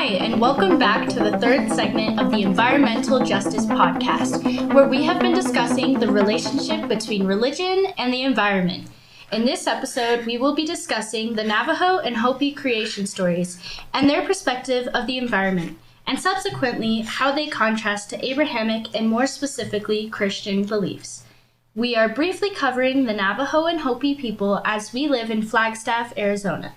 and welcome back to the third segment of the Environmental Justice Podcast, where we have been discussing the relationship between religion and the environment. In this episode, we will be discussing the Navajo and Hopi creation stories and their perspective of the environment, and subsequently how they contrast to Abrahamic and more specifically Christian beliefs. We are briefly covering the Navajo and Hopi people as we live in Flagstaff, Arizona.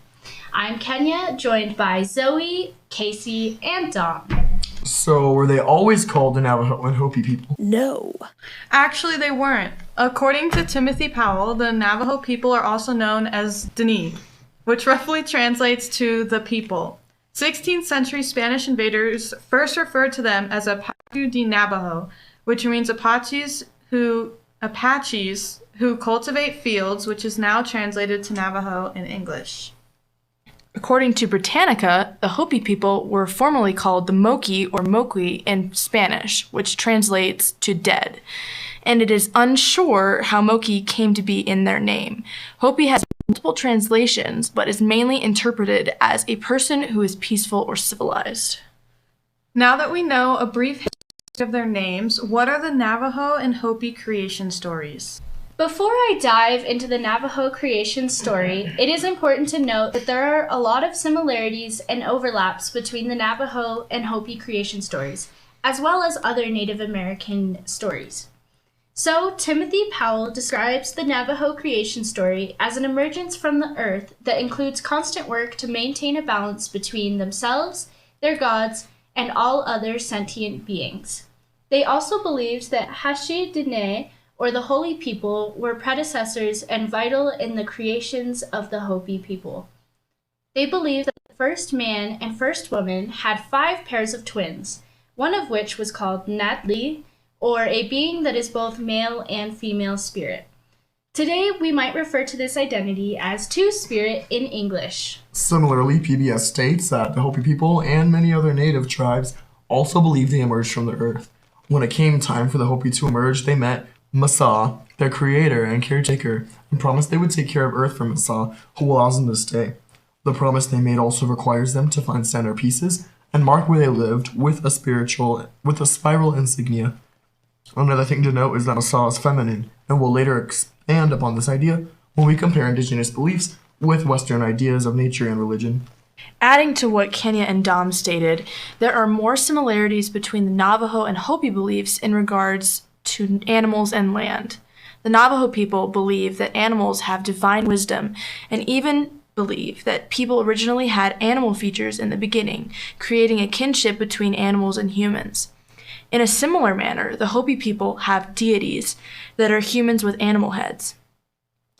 I'm Kenya, joined by Zoe, Kaycie, and Dom. So, were they always called the Navajo and Hopi people? No. Actually, they weren't. According to Timothy Powell, the Navajo people are also known as Dani, which roughly translates to the people. 16th century Spanish invaders first referred to them as Apache de Navajo, which means Apaches who cultivate fields, which is now translated to Navajo in English. According to Britannica, the Hopi people were formerly called the Moki or Moqui in Spanish, which translates to dead. And it is unsure how Moki came to be in their name. Hopi has multiple translations, but is mainly interpreted as a person who is peaceful or civilized. Now that we know a brief history of their names, what are the Navajo and Hopi creation stories? Before I dive into the Navajo creation story, it is important to note that there are a lot of similarities and overlaps between the Navajo and Hopi creation stories, as well as other Native American stories. So, Timothy Powell describes the Navajo creation story as an emergence from the earth that includes constant work to maintain a balance between themselves, their gods, and all other sentient beings. They also believed that Hashi-Dene, or the holy people, were predecessors and vital in the creations of the Hopi people. They believed that the first man and first woman had 5 pairs of twins, one of which was called Natli, or a being that is both male and female spirit. Today, we might refer to this identity as Two-Spirit in English. Similarly, PBS states that the Hopi people and many other native tribes also believed they emerged from the earth. When it came time for the Hopi to emerge, they met Masa, their creator and caretaker, and promised they would take care of earth for Masa, who allows them to stay. The promise they made also requires them to find centerpieces and mark where they lived with a spiral insignia. Another thing to note is that Masa is feminine, and we'll later expand upon this idea when we compare indigenous beliefs with Western ideas of nature and religion. Adding to what Kenya and Dom stated, there are more similarities between the Navajo and Hopi beliefs in regards to animals and land. The Navajo people believe that animals have divine wisdom and even believe that people originally had animal features in the beginning, creating a kinship between animals and humans. In a similar manner, the Hopi people have deities that are humans with animal heads.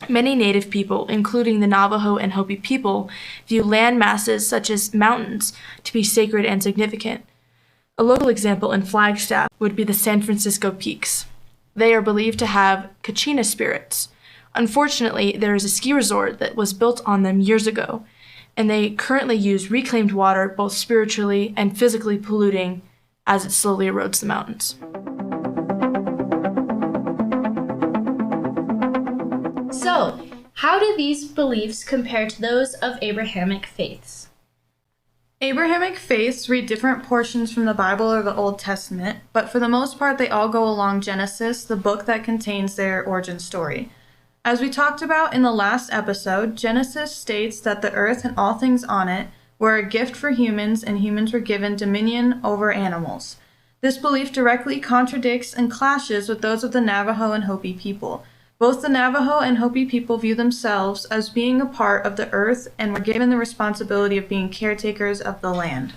Many native people, including the Navajo and Hopi people, view land masses such as mountains to be sacred and significant. A local example in Flagstaff would be the San Francisco Peaks. They are believed to have Kachina spirits. Unfortunately, there is a ski resort that was built on them years ago, and they currently use reclaimed water both spiritually and physically polluting as it slowly erodes the mountains. So, how do these beliefs compare to those of Abrahamic faiths? Abrahamic faiths read different portions from the Bible or the Old Testament, but for the most part they all go along Genesis, the book that contains their origin story. As we talked about in the last episode, Genesis states that the earth and all things on it were a gift for humans, and humans were given dominion over animals. This belief directly contradicts and clashes with those of the Navajo and Hopi people. Both the Navajo and Hopi people view themselves as being a part of the earth and were given the responsibility of being caretakers of the land.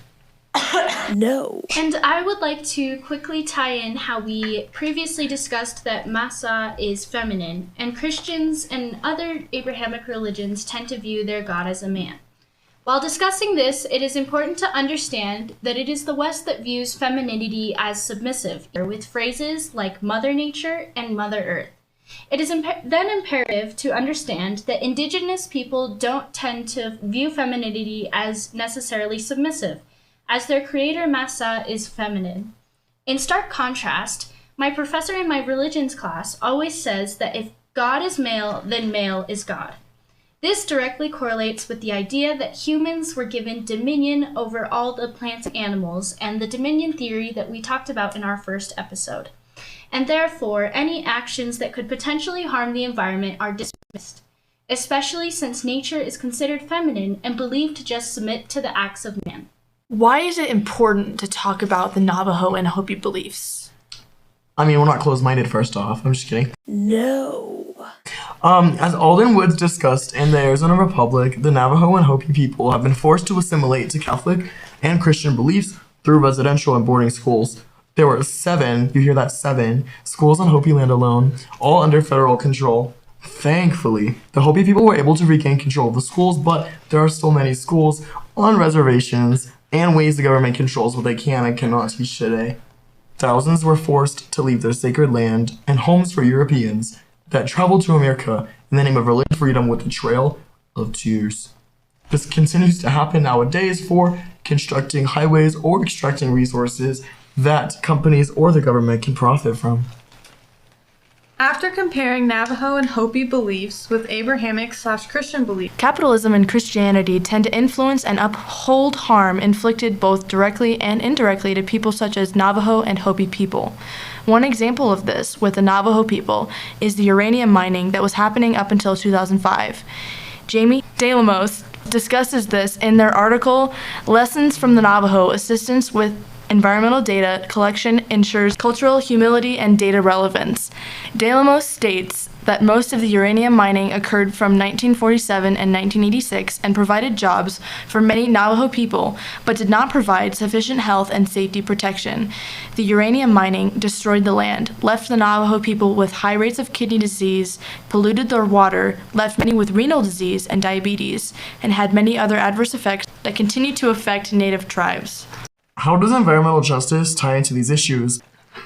No. And I would like to quickly tie in how we previously discussed that Masa is feminine, and Christians and other Abrahamic religions tend to view their God as a man. While discussing this, it is important to understand that it is the West that views femininity as submissive, with phrases like Mother Nature and Mother Earth. It is then imperative to understand that indigenous people don't tend to view femininity as necessarily submissive, as their creator Masa is feminine. In stark contrast, my professor in my religions class always says that if God is male, then male is God. This directly correlates with the idea that humans were given dominion over all the plant animals and the dominion theory that we talked about in our first episode. And therefore, any actions that could potentially harm the environment are dismissed, especially since nature is considered feminine and believed to just submit to the acts of man. Why is it important to talk about the Navajo and Hopi beliefs? I mean, we're not closed-minded, first off. I'm just kidding. No. As Alden Woods discussed in the Arizona Republic, the Navajo and Hopi people have been forced to assimilate to Catholic and Christian beliefs through residential and boarding schools. There were 7, you hear that, 7, schools on Hopi land alone, all under federal control. Thankfully, the Hopi people were able to regain control of the schools, but there are still many schools on reservations and ways the government controls what they can and cannot teach today. Thousands were forced to leave their sacred land and homes for Europeans that traveled to America in the name of religious freedom with the Trail of Tears. This continues to happen nowadays for constructing highways or extracting resources that companies or the government can profit from. After comparing Navajo and Hopi beliefs with Abrahamic/Christian beliefs, Capitalism and Christianity tend to influence and uphold harm inflicted both directly and indirectly to people such as Navajo and Hopi people. One example of this with the Navajo people is the uranium mining that was happening up until 2005. Jamie DeLamos discusses this in their article, Lessons from the Navajo, Assistance with Environmental Data Collection Ensures Cultural Humility and Data Relevance. DeLamos states that most of the uranium mining occurred from 1947 and 1986 and provided jobs for many Navajo people, but did not provide sufficient health and safety protection. The uranium mining destroyed the land, left the Navajo people with high rates of kidney disease, polluted their water, left many with renal disease and diabetes, and had many other adverse effects that continue to affect Native tribes. How does environmental justice tie into these issues?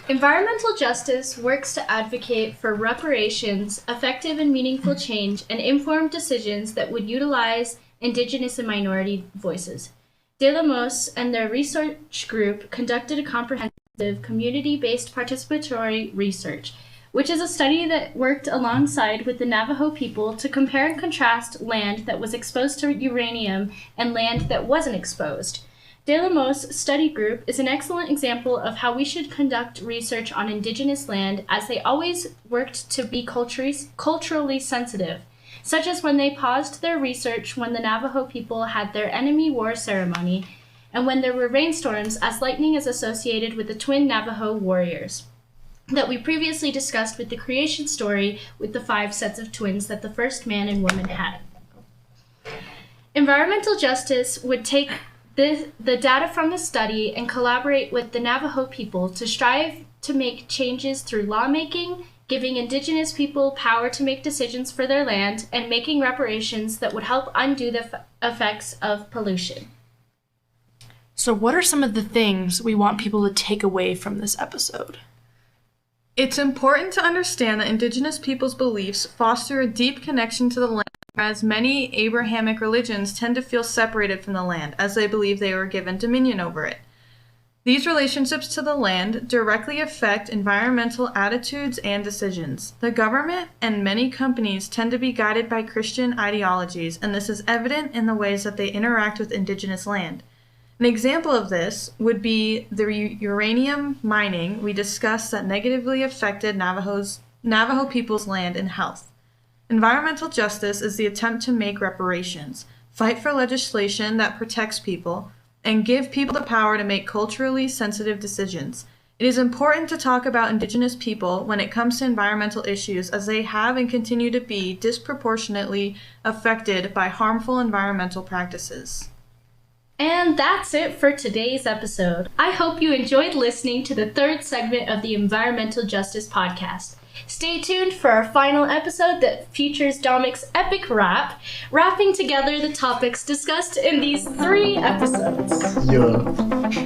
Environmental justice works to advocate for reparations, effective and meaningful change, and informed decisions that would utilize Indigenous and minority voices. DeLamos and their research group conducted a comprehensive community-based participatory research, which is a study that worked alongside with the Navajo people to compare and contrast land that was exposed to uranium and land that wasn't exposed. DeLamos' study group is an excellent example of how we should conduct research on Indigenous land, as they always worked to be culturally sensitive, such as when they paused their research when the Navajo people had their enemy war ceremony, and when there were rainstorms, as lightning is associated with the twin Navajo warriors that we previously discussed with the creation story with the 5 sets of twins that the first man and woman had. Environmental justice would take the data from the study and collaborate with the Navajo people to strive to make changes through lawmaking, giving Indigenous people power to make decisions for their land, and making reparations that would help undo the effects of pollution. So what are some of the things we want people to take away from this episode? it's important to understand that Indigenous peoples' beliefs foster a deep connection to the land, whereas many Abrahamic religions tend to feel separated from the land, as they believe they were given dominion over it. These relationships to the land directly affect environmental attitudes and decisions. The government and many companies tend to be guided by Christian ideologies, and this is evident in the ways that they interact with Indigenous land. An example of this would be the uranium mining we discussed that negatively affected Navajo people's land and health. Environmental justice is the attempt to make reparations, fight for legislation that protects people, and give people the power to make culturally sensitive decisions. It is important to talk about Indigenous people when it comes to environmental issues, as they have and continue to be disproportionately affected by harmful environmental practices. And that's it for today's episode. I hope you enjoyed listening to the third segment of the Environmental Justice Podcast. Stay tuned for our final episode that features Domic's epic rap, wrapping together the topics discussed in these 3 episodes. Yeah.